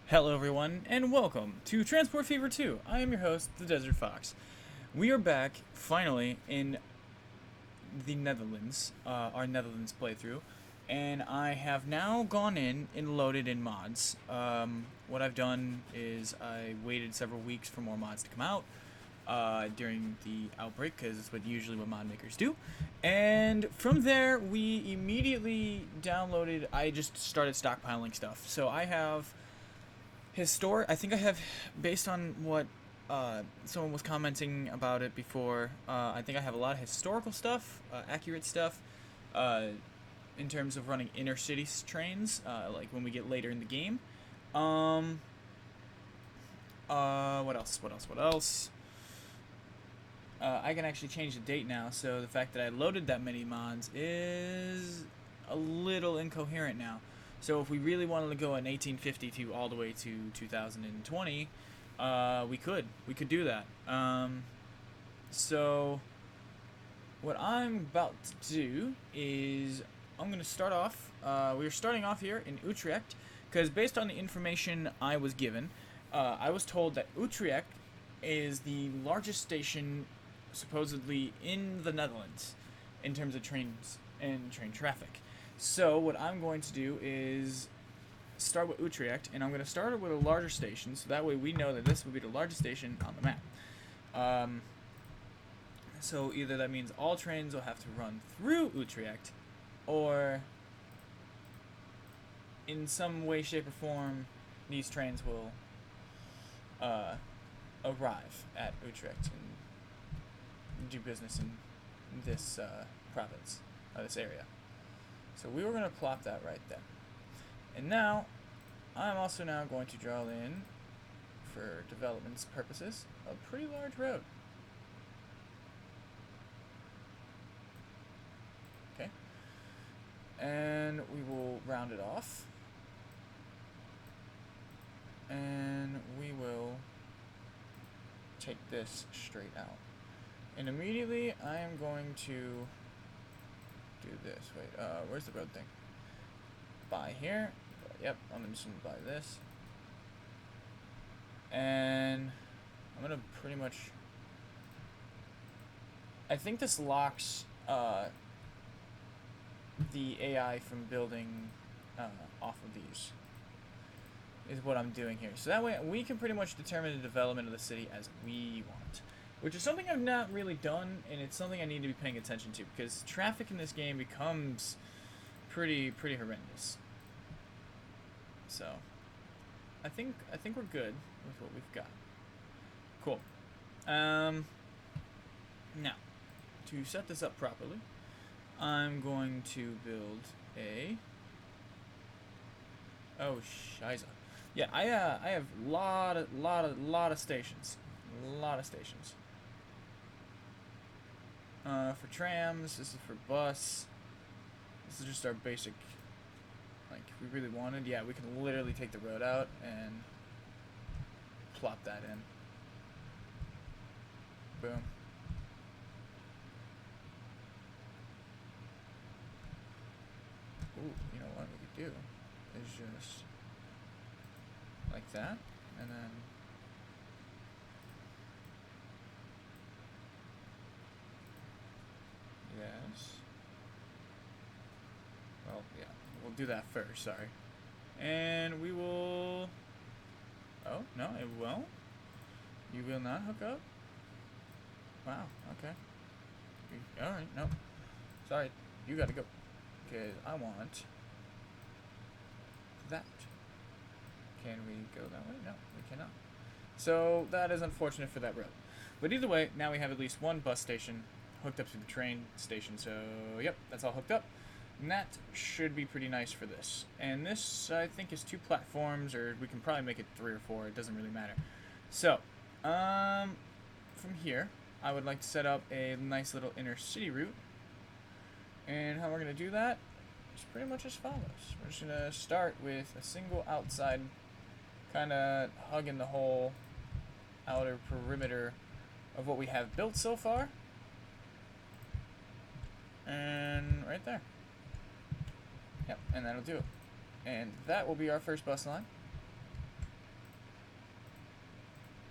Hello everyone, and welcome to Transport Fever 2. I am your host, the DesertFox. We are back, finally, in the Netherlands, our Netherlands playthrough, and I have now gone in and loaded in mods. What I've done is I waited several weeks for more mods to come out during the outbreak, because it's usually what mod makers do. And from there, we immediately downloaded, I just started stockpiling stuff. So I have I think I have, based on what someone was commenting about it before, I think I have a lot of historical stuff, accurate stuff, uh, in terms of running inner city trains, like when we get later in the game. Um, what else? What else? What else? I can actually change the date now, so the fact that I loaded that many mods is a little incoherent now. So if we really wanted to go in 1850 to all the way to 2020, we could do that. So what I'm about to do is I'm going to start off. We're starting off here in Utrecht, because based on the information I was given, I was told that Utrecht is the largest station supposedly in the Netherlands in terms of trains and train traffic. So what I'm going to do is start with Utrecht, and I'm going to start it with a larger station, so that way we know that this will be the largest station on the map. So either that means all trains will have to run through Utrecht, or in some way, shape, or form, these trains will arrive at Utrecht and do business in this province, or this area. So we were going to plop that right there. And now, I'm also now going to draw in, for development purposes, a pretty large road. Okay. And we will round it off. And we will take this straight out. And immediately, I am going to do this. Wait, where's the road thing? Buy here. Yep, I'm just gonna buy this. And I'm gonna pretty much, I think this locks the AI from building off of these, is what I'm doing here. So that way we can pretty much determine the development of the city as we want, which is something I've not really done, and it's something I need to be paying attention to, because traffic in this game becomes pretty horrendous. So I think we're good with what we've got. Cool. Now, to set this up properly, I'm going to build a... Oh, shiza. Yeah, I have lot of stations. Lot of stations. For trams, this is for bus. This is just our basic, like, if we really wanted, yeah, we can literally take the road out and plop that in. Boom. Ooh, you know what we could do is just like that, and then yes. Well, yeah, we'll do that first, sorry. And we will... Oh, no, it won't? You will not hook up? Wow, okay. Alright, no. Sorry, you gotta go. Because I want that. Can we go that way? No, we cannot. So that is unfortunate for that road. But either way, now we have at least one bus station hooked up to the train station. So, yep, that's all hooked up. And that should be pretty nice for this. And this, I think, is 2 platforms, or we can probably make it 3 or 4. It doesn't really matter. So, from here, I would like to set up a nice little inner city route. And how we're going to do that is pretty much as follows. We're just going to start with a single outside, kind of hugging the whole outer perimeter of what we have built so far. And right there. Yep, and that'll do it. And that will be our first bus line.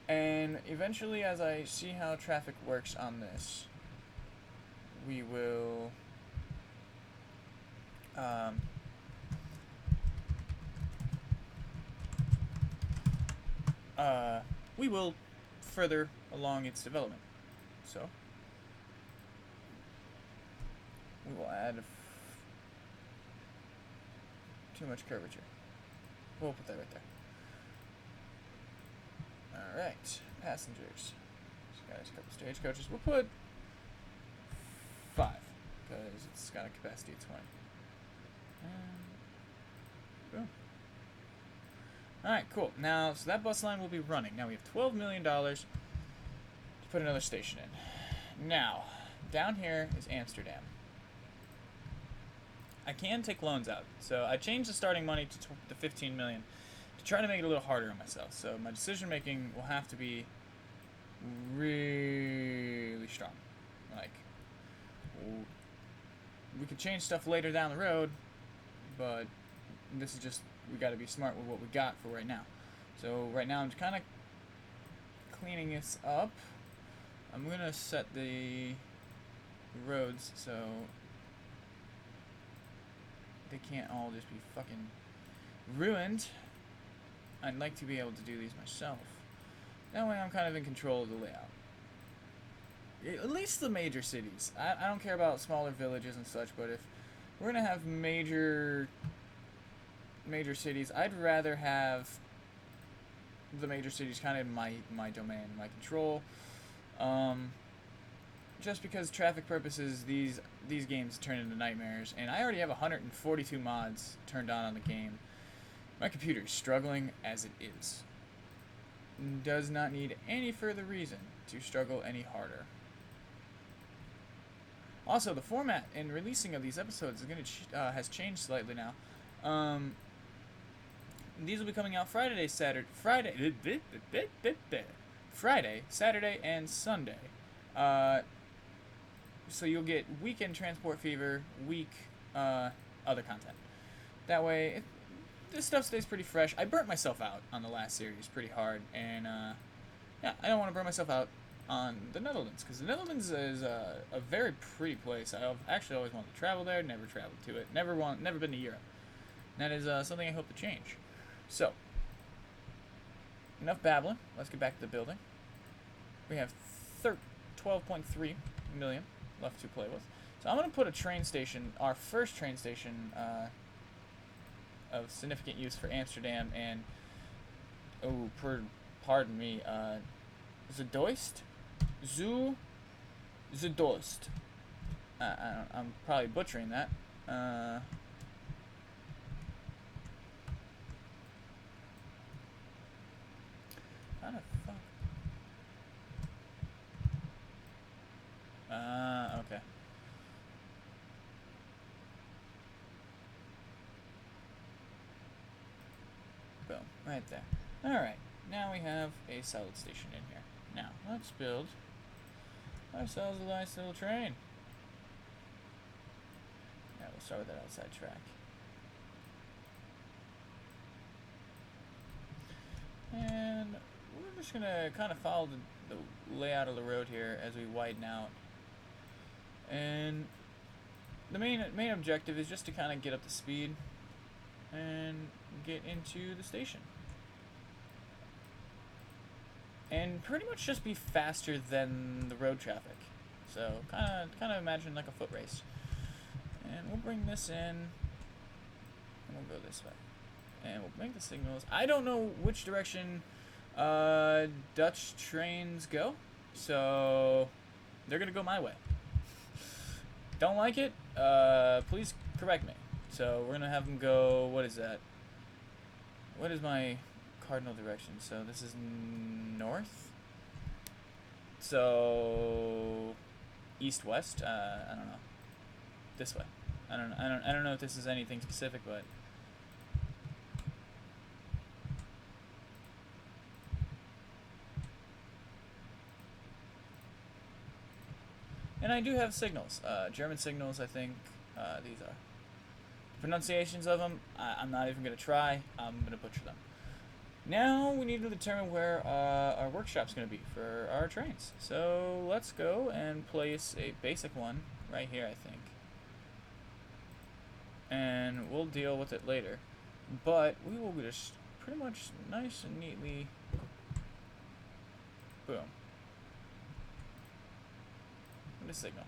And eventually, as I see how traffic works on this, we will um, we will further along its development. So we will add too much curvature. We'll put that right there. Alright, passengers. Got a couple stagecoaches. We'll put 5, because it's got a capacity of 20. Boom. Alright, cool. Now, so that bus line will be running. Now we have $12 million to put another station in. Now, down here is Amsterdam. I can take loans out. So I changed the starting money to 15 million to try to make it a little harder on myself. So my decision making will have to be really strong. Like, we could change stuff later down the road, but this is just, we got to be smart with what we got for right now. So right now I'm kind of cleaning this up. I'm gonna set the roads so they can't all just be fucking ruined. I'd like to be able to do these myself. That way I'm kind of in control of the layout. At least the major cities. I don't care about smaller villages and such, but if we're gonna have major cities, I'd rather have the major cities kind of in my domain, my control. Just because traffic purposes, these games turn into nightmares, and I already have 142 mods turned on the game. My computer is struggling as it is. Does not need any further reason to struggle any harder. Also, the format and releasing of these episodes is has changed slightly now. These will be coming out Friday, Saturday, and Sunday. So you'll get weekend Transport Fever, week other content. That way, this stuff stays pretty fresh. I burnt myself out on the last series pretty hard, and yeah, I don't want to burn myself out on the Netherlands, because the Netherlands is a very pretty place. I've actually always wanted to travel there, never traveled to it, never been to Europe. And that is something I hope to change. So, enough babbling. Let's get back to the building. We have 12.3 million left to play with. So I'm going to put a train station, our first train station of significant use for Amsterdam and, pardon me, Zuidoost? Zuidoost. I'm probably butchering that. How the fuck? Okay. Boom. Right there. Alright. Now we have a solid station in here. Now, let's build ourselves a nice little train. Yeah, we'll start with that outside track. And we're just gonna kind of follow the layout of the road here as we widen out. And the main objective is just to kind of get up to speed and get into the station. And pretty much just be faster than the road traffic. So kind of imagine like a foot race. And we'll bring this in, and we'll go this way. And we'll make the signals. I don't know which direction Dutch trains go, so they're gonna go my way. Don't like it? Please correct me. So we're gonna have them go. What is that? What is my cardinal direction? So this is north. So east-west. I don't know. This way. I don't know if this is anything specific, but. And I do have signals, German signals, I think these are. Pronunciations of them, I'm not even going to try, I'm going to butcher them. Now we need to determine where our workshop's going to be for our trains. So let's go and place a basic one right here, I think. And we'll deal with it later. But we will just pretty much nice and neatly, boom, put a signal.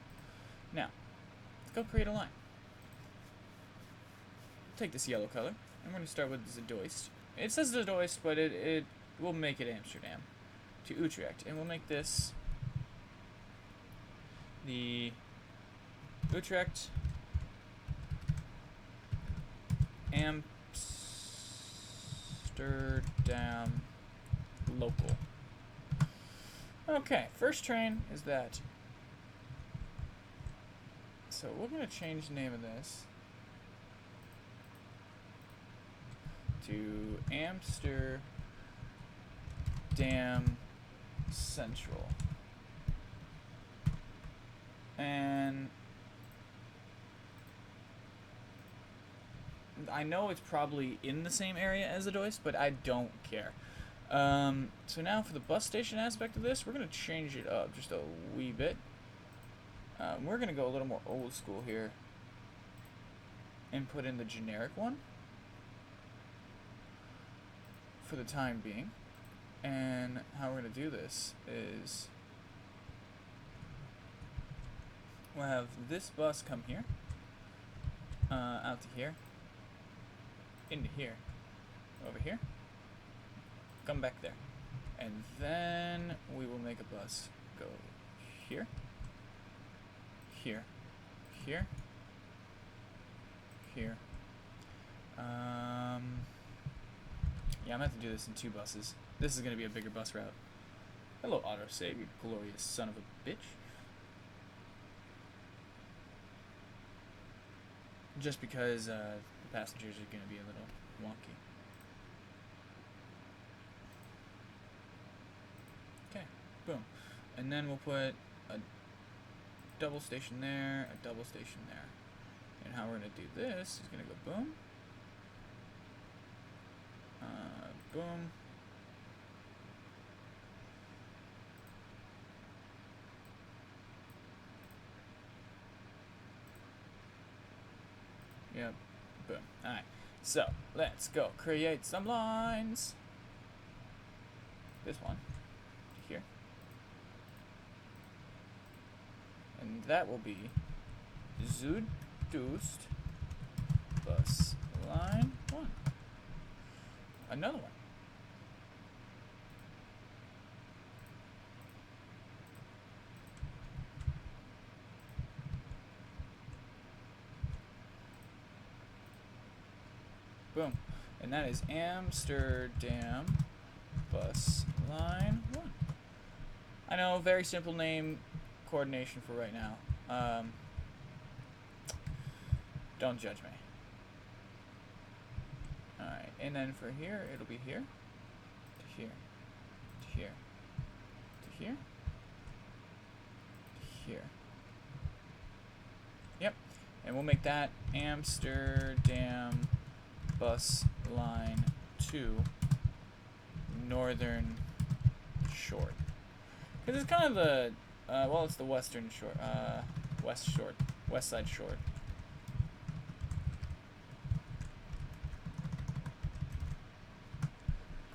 Now, let's go create a line. Take this yellow color, and we're going to start with Zeedoist. It says Zeedoist, but it will make it Amsterdam to Utrecht. And we'll make this the Utrecht Amsterdam local. Okay, first train is that. So we're going to change the name of this to Amsterdam Central. And I know it's probably in the same area as the Zeedoist, but I don't care. So now for the bus station aspect of this, we're going to change it up just a wee bit. We're going to go a little more old school here and put in the generic one for the time being. And how we're going to do this is we'll have this bus come here, out to here, into here, over here, come back there. And then we will make a bus go here, here, here, here. Yeah, I'm going to have to do this in 2 buses. This is going to be a bigger bus route. Hello, autosave, you glorious son of a bitch. Just because the passengers are going to be a little wonky. Okay, boom. And then we'll put a double station there, a double station there. And how we're going to do this is going to go boom. Boom. Yep. Boom. Alright. So, let's go create some lines. This one. Here. And that will be Zeedoist bus line 1. Another one. Boom. And that is Amsterdam bus line 1. I know, very simple name coordination for right now. Don't judge me. Alright, and then for here, it'll be here, to here, to here, to here, to here. Yep, and we'll make that Amsterdam bus line 2 northern short. Because it's kind of the, well, it's the western short, west side short.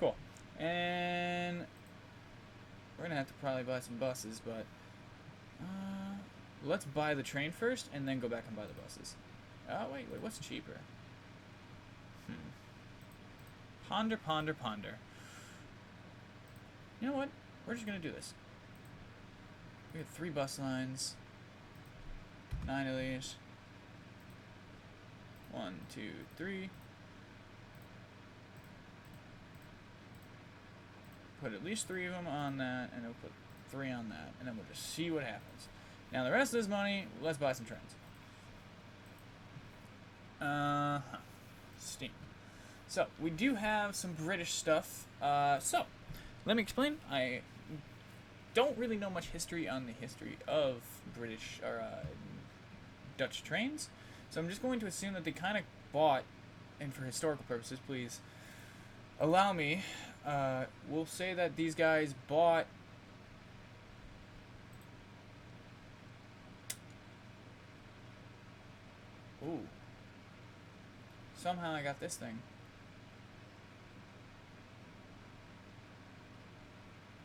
Cool. And we're gonna have to probably buy some buses, but let's buy the train first and then go back and buy the buses. Oh, wait, what's cheaper? Ponder, ponder, ponder. You know what? We're just gonna do this. We have 3 bus lines. 9 of these. 1, 2, 3. Put at least 3 of them on that, and we'll put 3 on that, and then we'll just see what happens. Now the rest of this money, let's buy some trains. Steam. So, we do have some British stuff. So, let me explain. I don't really know much history on the history of British or Dutch trains. So I'm just going to assume that they kind of bought, and for historical purposes, please allow me we'll say that these guys bought. Ooh. Somehow I got this thing.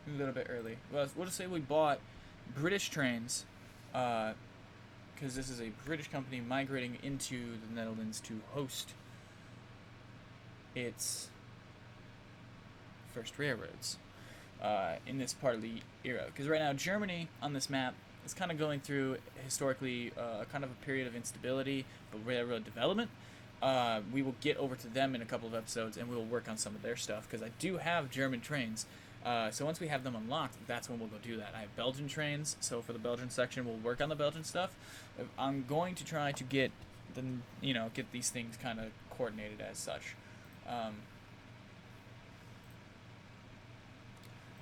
A little bit early. Well, we'll just say we bought British trains, because this is a British company migrating into the Netherlands to host its first railroads in this part of the era. Because right now Germany on this map is kind of going through historically kind of a period of instability but railroad development. We will get over to them in a couple of episodes and we will work on some of their stuff because I do have German trains. So once we have them unlocked, that's when we'll go do that. I have Belgian trains, so for the Belgian section, we'll work on the Belgian stuff. I'm going to try to get get these things kind of coordinated as such.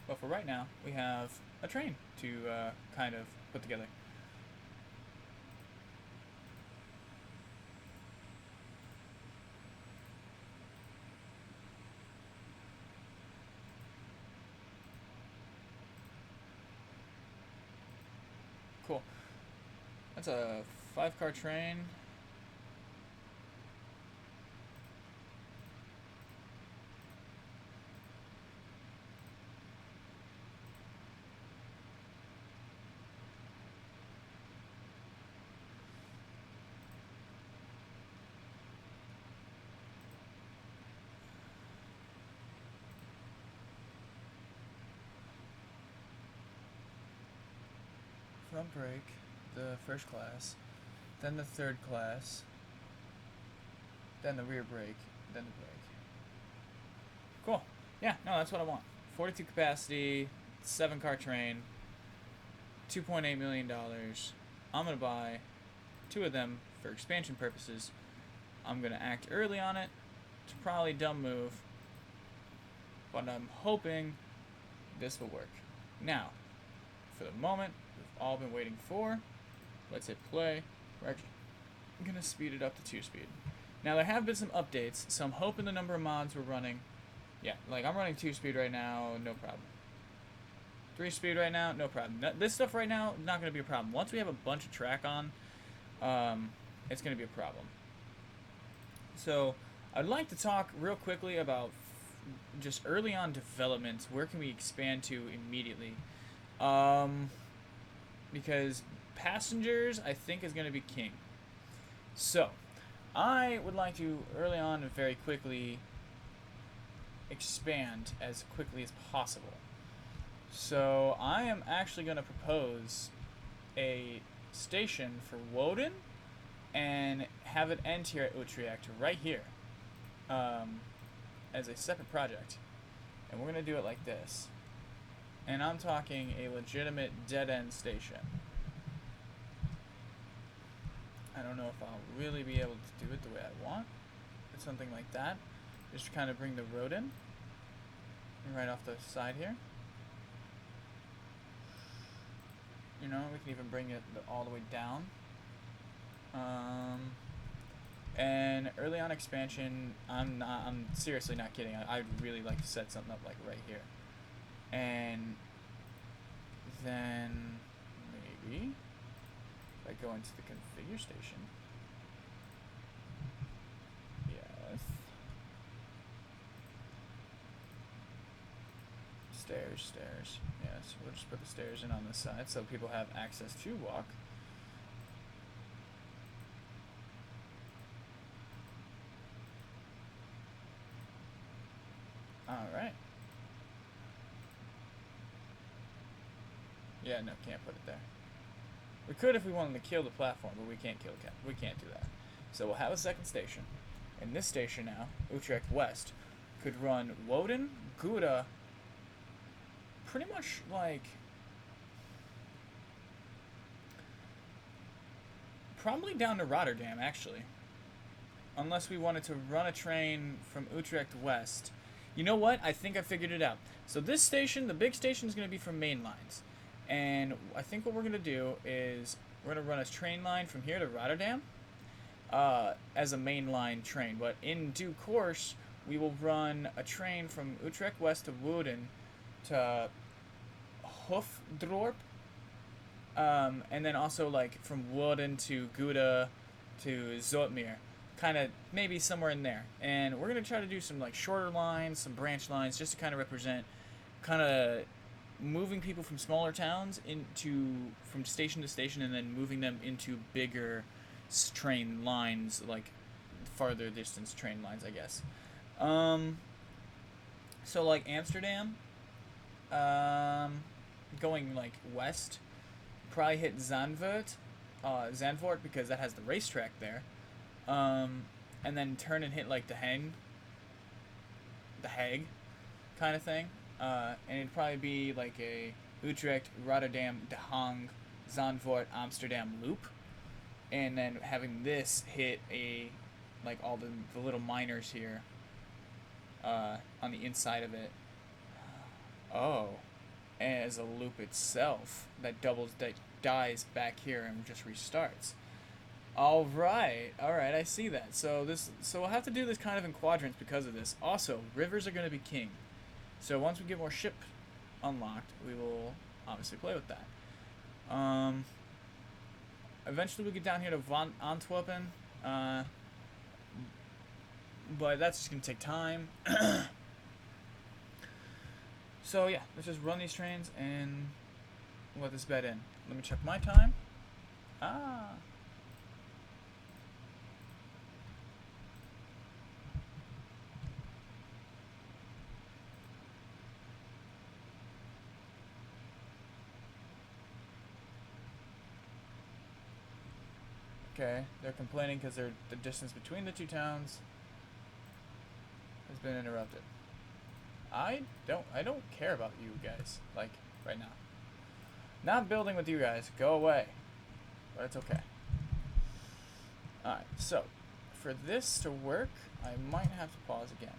But for right now, we have a train to kind of put together. Cool. That's a 5-car train. Front brake, the first class, then the third class, then the rear brake, then the brake. Cool. Yeah, no, that's what I want. 42 capacity, 7-car train, $2.8 million. I'm going to buy 2 of them for expansion purposes. I'm going to act early on it. It's probably a dumb move, but I'm hoping this will work. Now, for the moment, we've all been waiting for. Let's hit play. We're actually going to speed it up to 2-speed. Now, there have been some updates, so I'm hoping the number of mods we're running. Yeah, like I'm running 2-speed right now, no problem. 3-speed right now, no problem. This stuff right now, not going to be a problem. Once we have a bunch of track on, it's going to be a problem. So, I'd like to talk real quickly about just early on developments. Where can we expand to immediately? Because passengers, I think, is going to be king. So, I would like to early on and very quickly expand as quickly as possible. So, I am actually going to propose a station for Woden and have it end here at Utrecht, right here, as a separate project. And we're going to do it like this. And I'm talking a legitimate dead-end station. I don't know if I'll really be able to do it the way I want. Or something like that. Just to kind of bring the road in. Right off the side here. You know, we can even bring it all the way down. And early on expansion, I'm seriously not kidding. I'd really like to set something up like right here. And then maybe if I go into the configure station, yes, stairs, yes, we'll just put the stairs in on this side so people have access to walk. Alright. Yeah, no, can't put it there. We could if we wanted to kill the platform, but we can't kill it. We can't do that. So we'll have a second station. And this station now, Utrecht West, could run Woden, Gouda, pretty much like probably down to Rotterdam, actually. Unless we wanted to run a train from Utrecht West. You know what? I think I figured it out. So this station, the big station, is going to be from main lines. And I think what we're going to do is we're going to run a train line from here to Rotterdam as a main line train. But in due course, we will run a train from Utrecht West to Woerden to Hoofddorp, and then also like from Woerden to Gouda to Zoutmeer, kind of maybe somewhere in there. And we're gonna try to do some like shorter lines, some branch lines, just to kind of represent, kind of moving people from smaller towns into from station to station, and then moving them into bigger train lines, like farther distance train lines, I guess. So like Amsterdam, going like west, probably hit Zandvoort because that has the racetrack there. And then turn and hit like the Hague kind of thing. And it'd probably be like a Utrecht, Rotterdam, De Haag, Zandvoort, Amsterdam loop. And then having this hit like all the little miners here on the inside of it. Oh, as a loop itself that dies back here and just restarts. All right, I see that. So we'll have to do this kind of in quadrants because of this. Also, rivers are going to be king. So once we get more ship unlocked, we will obviously play with that. Eventually we get down here to Antwerpen, but that's just going to take time. So yeah, let's just run these trains and let this bed in. Let me check my time. Okay, they're complaining because the distance between the two towns has been interrupted. I don't care about you guys, like, right now. Not building with you guys. Go away. But it's okay. Alright, so, for this to work, I might have to pause again.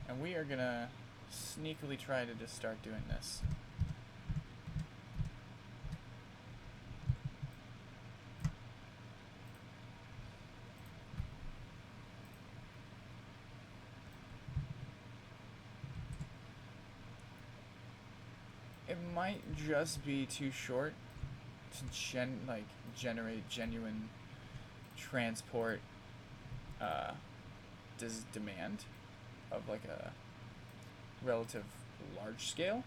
And we are gonna sneakily try to just start doing this. It might just be too short to generate genuine transport demand of like a relative large scale,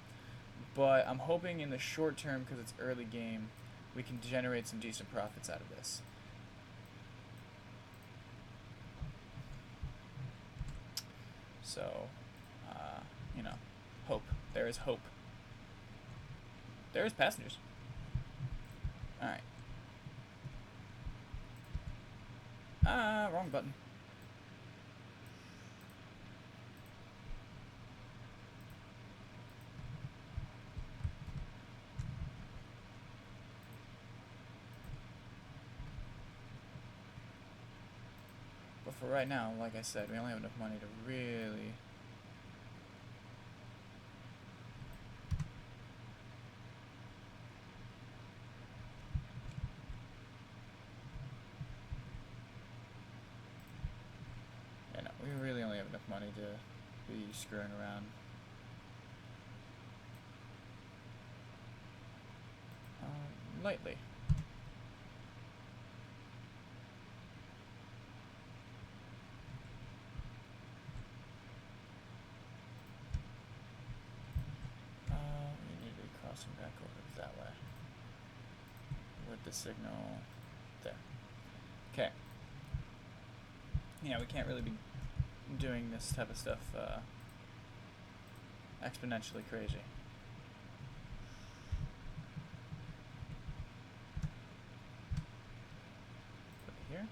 but I'm hoping in the short term, because it's early game, we can generate some decent profits out of this. So, hope. There is hope. There's passengers. Alright. Wrong button. But for right now, like I said, we only have enough money to really... We really only have enough money to be screwing around. Lightly. We need to be crossing back over that way. With the signal there. Okay. Yeah, we can't really be doing this type of stuff exponentially crazy. Put it here.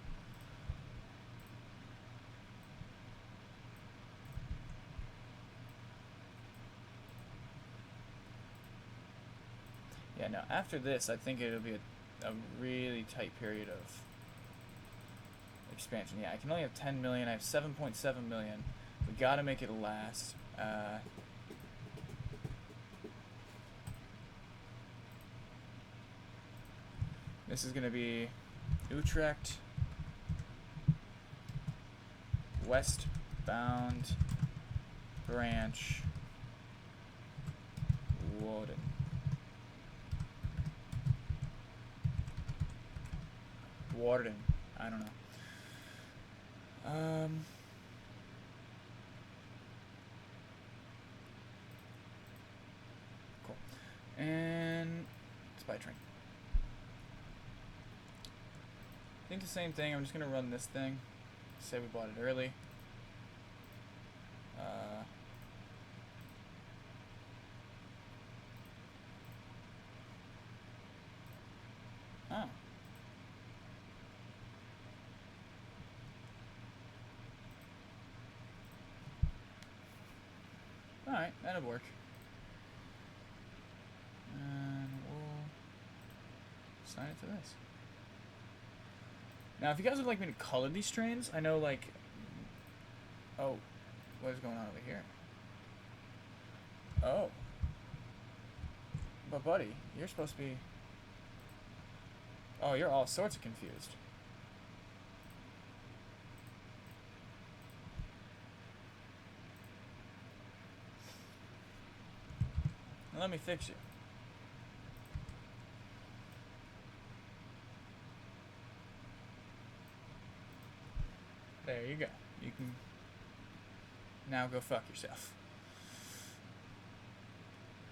Yeah, no, after this, I think it'll be a really tight period of expansion. Yeah, I can only have 10 million. I have 7.7 million. We gotta make it last. This is gonna be Utrecht, West Bound branch Warden. Warden. I don't know. Cool. And spy train. I think the same thing. I'm just gonna run this thing. Say we bought it early. Oh. Alright, that'll work. And we'll assign it to this. Now, if you guys would like me to color these trains, I know, like... Oh, what is going on over here? Oh. But, buddy, you're supposed to be... Oh, you're all sorts of confused. Now, let me fix you. There you go. You can now go fuck yourself.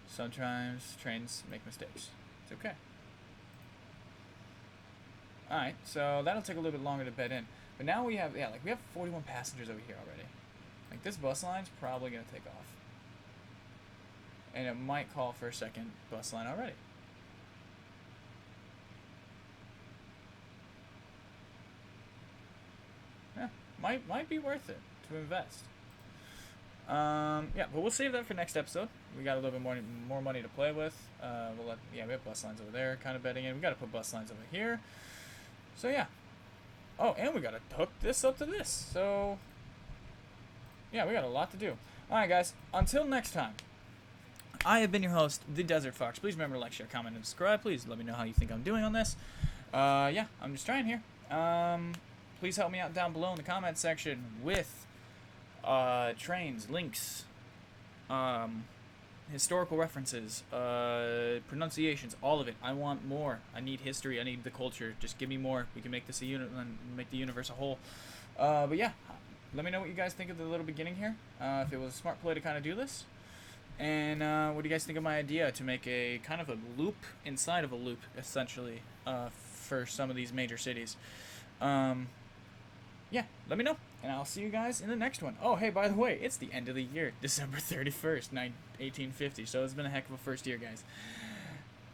Sometimes trains make mistakes. It's okay. Alright, so that'll take a little bit longer to bed in. But now we have, we have 41 passengers over here already. Like, this bus line's probably going to take off. And it might call for a second bus line already. Yeah, might be worth it to invest. Yeah, but we'll save that for next episode. We got a little bit more money to play with. We have bus lines over there, kind of bedding in. We got to put bus lines over here. So yeah. Oh, and we got to hook this up to this. So yeah, we got a lot to do. All right, guys. Until next time. I have been your host, the DesertFox. Please remember to like, share, comment, and subscribe. Please let me know how you think I'm doing on this. Yeah, I'm just trying here. Please help me out down below in the comment section with trains, links, historical references, pronunciations, all of it. I want more. I need history. I need the culture. Just give me more. We can make this make the universe a whole. But yeah, let me know what you guys think of the little beginning here. If it was a smart play to kind of do this. And what do you guys think of my idea to make a kind of a loop inside of a loop, essentially, for some of these major cities? Yeah, let me know, and I'll see you guys in the next one. Oh, hey, by the way, it's the end of the year, December 31st, 1850, so it's been a heck of a first year, guys.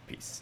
Peace.